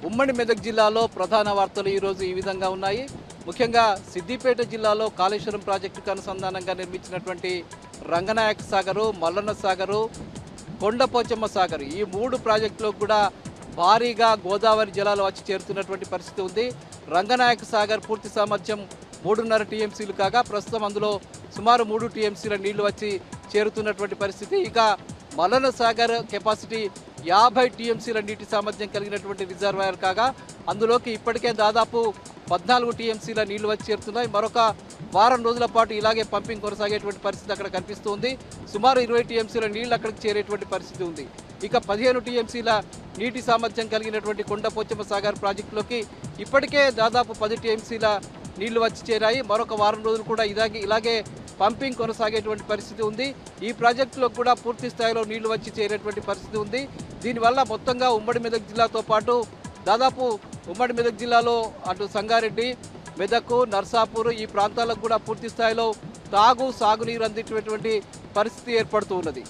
ఉమ్మడి మెదక్ జిల్లాలో ప్రధాన వార్తలు ఈరోజు ఈ విధంగా ఉన్నాయి. ముఖ్యంగా సిద్దిపేట జిల్లాలో కాళేశ్వరం ప్రాజెక్టుకు అనుసంధానంగా నిర్మించినటువంటి రంగనాయక సాగరు, మల్లన్న సాగరు, కొండపోచమ్మ సాగర్ ఈ 3 ప్రాజెక్టులకు కూడా భారీగా గోదావరి జలాలు వచ్చి చేరుతున్నటువంటి పరిస్థితి ఉంది. రంగనాయక సాగర్ పూర్తి సామర్థ్యం 3.5 టీఎంసీలు కాగా ప్రస్తుతం అందులో సుమారు 3 టీఎంసీల నీళ్లు వచ్చి చేరుతున్నటువంటి పరిస్థితి. ఇక మల్లన్న సాగర్ కెపాసిటీ 50 టీఎంసీల నీటి సామర్థ్యం కలిగినటువంటి రిజర్వాయర్ కాగా అందులోకి ఇప్పటికే దాదాపు 14 టీఎంసీల నీళ్లు వచ్చి చేరుతున్నాయి. మరొక వారం రోజుల పాటు ఇలాగే పంపింగ్ కొనసాగేటువంటి పరిస్థితి అక్కడ కనిపిస్తుంది. సుమారు 20 టీఎంసీల నీళ్లు అక్కడికి చేరేటువంటి పరిస్థితి ఉంది. ఇక 15 టీఎంసీల నీటి సామర్థ్యం కలిగినటువంటి కొండపోచమ్మ సాగర్ ప్రాజెక్టులోకి ఇప్పటికే దాదాపు 10 టీఎంసీల నీళ్లు వచ్చి చేరాయి. మరొక వారం రోజులు కూడా ఇలాగే పంపింగ్ కొనసాగేటువంటి పరిస్థితి ఉంది. ఈ ప్రాజెక్టులో కూడా పూర్తి స్థాయిలో నీళ్లు వచ్చి చేరేటువంటి పరిస్థితి ఉంది. దీనివల్ల మొత్తంగా ఉమ్మడి మెదక్ జిల్లాతో పాటు దాదాపు ఉమ్మడి మెదక్ జిల్లాలో అటు సంగారెడ్డి, మెదక్, నర్సాపూర్ ఈ ప్రాంతాలకు కూడా పూర్తి స్థాయిలో సాగునీరు అందించేటువంటి పరిస్థితి ఏర్పడుతూ ఉన్నది.